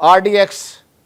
RDX,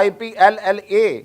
IPLLA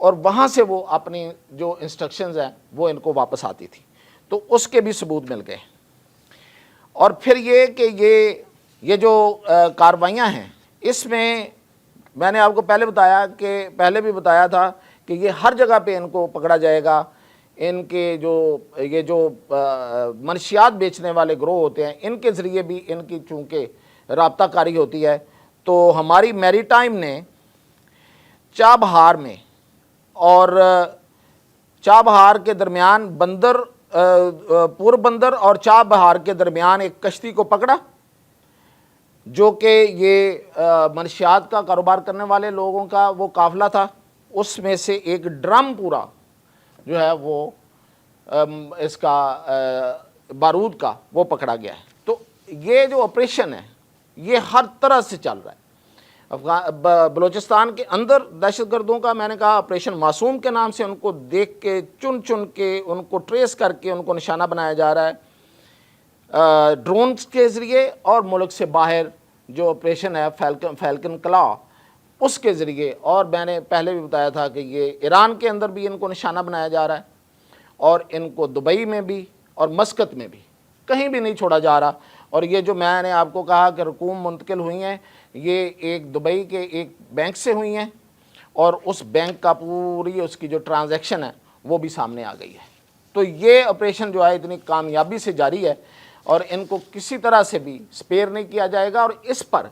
اور وہاں سے وہ اپنی جو انسٹرکشنز ہیں وہ ان کو واپس آتی تھی، تو اس کے بھی ثبوت مل گئے۔ اور پھر یہ کہ یہ جو کارروائیاں ہیں، اس میں نے آپ کو پہلے بھی بتایا تھا کہ یہ ہر جگہ پہ ان کو پکڑا جائے گا۔ ان کے یہ جو منشیات بیچنے والے گروہ ہوتے ہیں، ان کے ذریعے بھی ان کی چونکہ رابطہ کاری ہوتی ہے، تو ہماری میری ٹائم نے چابہار میں اور چابہار کے درمیان پور بندر اور چابہار کے درمیان ایک کشتی کو پکڑا، جو کہ یہ منشیات کا کاروبار کرنے والے لوگوں کا وہ قافلہ تھا۔ اس میں سے ایک ڈرم پورا جو ہے وہ اس کا بارود کا وہ پکڑا گیا ہے۔ تو یہ جو آپریشن ہے یہ ہر طرح سے چل رہا ہے۔ بلوچستان کے اندر دہشت گردوں کا، میں نے کہا آپریشن معصوم کے نام سے، ان کو دیکھ کے چن کے ان کو ٹریس کر کے ان کو نشانہ بنایا جا رہا ہے ڈرونز کے ذریعے، اور ملک سے باہر جو آپریشن ہے فیلکن کلا اس کے ذریعے۔ اور میں نے پہلے بھی بتایا تھا کہ یہ ایران کے اندر بھی ان کو نشانہ بنایا جا رہا ہے، اور ان کو دبئی میں بھی اور مسقط میں بھی کہیں بھی نہیں چھوڑا جا رہا۔ اور یہ جو میں نے آپ کو کہا کہ رقوم منتقل ہوئی ہیں، یہ ایک دبئی کے ایک بینک سے ہوئی ہیں، اور اس بینک کا پوری اس کی جو ٹرانزیکشن ہے وہ بھی سامنے آ گئی ہے۔ تو یہ آپریشن جو ہے اتنی کامیابی سے جاری ہے، اور ان کو کسی طرح سے بھی سپیئر نہیں کیا جائے گا، اور اس پر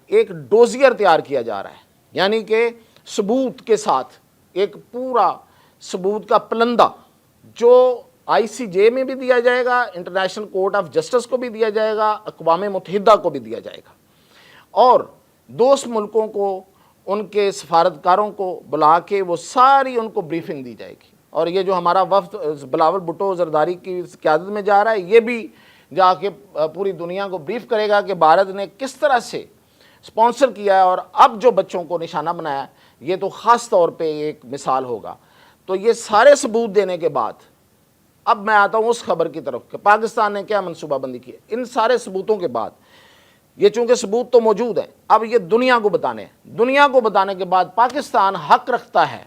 ایک ڈوزیئر تیار کیا جا رہا ہے، یعنی کہ ثبوت کے ساتھ ایک پورا ثبوت کا پلندہ جو ICJ میں بھی دیا جائے گا، انٹرنیشنل کورٹ آف جسٹس کو بھی دیا جائے گا، اقوام متحدہ کو بھی دیا جائے گا، اور دوست ملکوں کو، ان کے سفارتکاروں کو بلا کے وہ ساری ان کو بریفنگ دی جائے گی۔ اور یہ جو ہمارا وفد بلاول بھٹو زرداری کی قیادت میں جا رہا ہے، یہ بھی جا کے پوری دنیا کو بریف کرے گا کہ بھارت نے کس طرح سے سپانسر کیا ہے، اور اب جو بچوں کو نشانہ بنایا ہے یہ تو خاص طور پہ ایک مثال ہوگا۔ تو یہ سارے ثبوت دینے کے بعد اب میں آتا ہوں اس خبر کی طرف کہ پاکستان نے کیا منصوبہ بندی کی ہے۔ ان سارے ثبوتوں کے بعد، یہ چونکہ ثبوت تو موجود ہیں، اب یہ دنیا کو بتانے ہیں۔ دنیا کو بتانے کے بعد پاکستان حق رکھتا ہے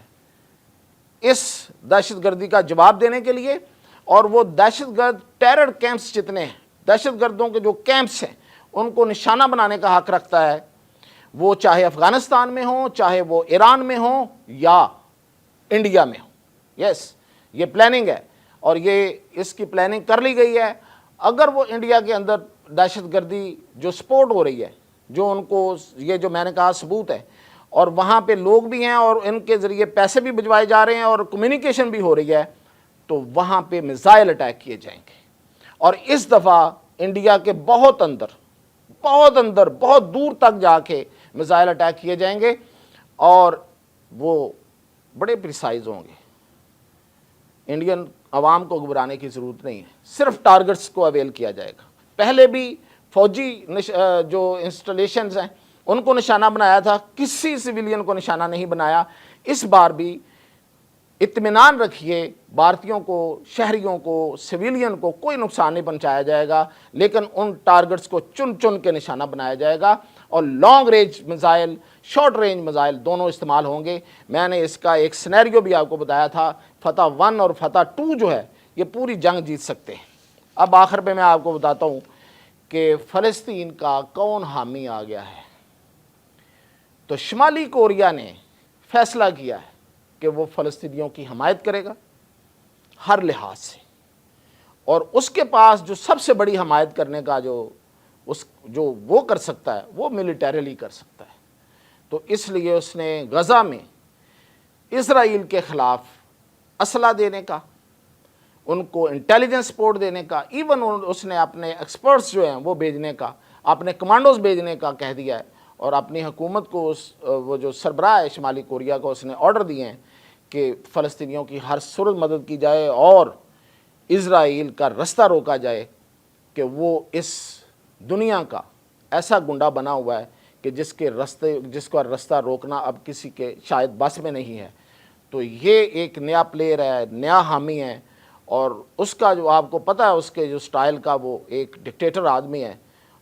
اس دہشت گردی کا جواب دینے کے لیے، اور وہ دہشت گرد ٹیرر کیمپس جتنے ہیں، دہشت گردوں کے جو کیمپس ہیں، ان کو نشانہ بنانے کا حق رکھتا ہے، وہ چاہے افغانستان میں ہوں، چاہے وہ ایران میں ہوں یا انڈیا میں ہوں۔ یس، یہ پلاننگ ہے، اور یہ اس کی پلاننگ کر لی گئی ہے۔ اگر وہ انڈیا کے اندر دہشت گردی جو سپورٹ ہو رہی ہے، جو ان کو یہ جو میں نے کہا ثبوت ہے، اور وہاں پہ لوگ بھی ہیں اور ان کے ذریعے پیسے بھی بھجوائے جا رہے ہیں اور کمیونیکیشن بھی ہو رہی ہے، تو وہاں پہ میزائل اٹیک کیے جائیں گے۔ اور اس دفعہ انڈیا کے بہت اندر بہت دور تک جا کے میزائل اٹیک کیے جائیں گے، اور وہ بڑے پریسائز ہوں گے۔ انڈین عوام کو گھبرانے کی ضرورت نہیں ہے، صرف ٹارگٹس کو اویل کیا جائے گا۔ پہلے بھی فوجی جو انسٹالیشنز ہیں ان کو نشانہ بنایا تھا، کسی سویلین کو نشانہ نہیں بنایا۔ اس بار بھی اطمینان رکھیے، بھارتیوں کو، شہریوں کو، سویلین کو کوئی نقصان نہیں پہنچایا جائے گا، لیکن ان ٹارگٹس کو چن کے نشانہ بنایا جائے گا، اور long range missile, short range missile دونوں استعمال ہوں گے۔ میں نے اس کا ایک سینیریو بھی آپ کو بتایا تھا، فتح 1 اور فتح 2 جو ہے یہ پوری جنگ جیت سکتے ہیں۔ اب آخر پہ میں آپ کو بتاتا ہوں کہ فلسطین کا کون حامی آ گیا ہے۔ تو شمالی کوریا نے فیصلہ کیا ہے کہ وہ فلسطینیوں کی حمایت کرے گا ہر لحاظ سے، اور اس کے پاس جو سب سے بڑی حمایت کرنے کا جو وہ کر سکتا ہے وہ ملیٹریلی کر سکتا ہے۔ تو اس لیے اس نے غزہ میں اسرائیل کے خلاف اسلحہ دینے کا، ان کو انٹیلیجنس سپورٹ دینے کا، ایون اس نے اپنے ایکسپرٹس جو ہیں وہ بھیجنے کا، اپنے کمانڈوز بھیجنے کا کہہ دیا ہے، اور اپنی حکومت کو وہ جو سربراہ ہے شمالی کوریا کو اس نے آرڈر دیے ہیں کہ فلسطینیوں کی ہر صورت مدد کی جائے، اور اسرائیل کا رستہ روکا جائے کہ وہ اس دنیا کا ایسا گنڈا بنا ہوا ہے کہ جس کا رستہ روکنا اب کسی کے شاید بس میں نہیں ہے۔ تو یہ ایک نیا پلیئر ہے، نیا حامی ہے، اور اس کا جو آپ کو پتہ ہے اس کے جو سٹائل کا، وہ ایک ڈکٹیٹر آدمی ہے،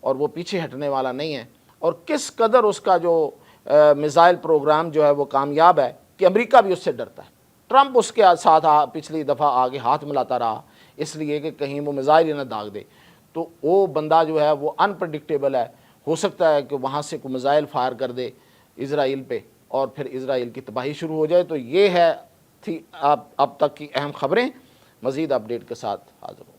اور وہ پیچھے ہٹنے والا نہیں ہے۔ اور کس قدر اس کا جو میزائل پروگرام جو ہے وہ کامیاب ہے، کہ امریکہ بھی اس سے ڈرتا ہے. ٹرمپ اس کے ساتھ پچھلی دفعہ آگے ہاتھ ملاتا رہا اس لیے کہ کہیں وہ میزائل نہ داغ دے. تو وہ بندہ جو ہے وہ انپریڈکٹیبل ہے. ہو سکتا ہے کہ وہاں سے کوئی میزائل فائر کر دے اسرائیل پہ اور پھر اسرائیل کی تباہی شروع ہو جائے. تو یہ تھی اب تک کی اہم خبریں. مزید اپڈیٹ کے ساتھ حاضر ہوں.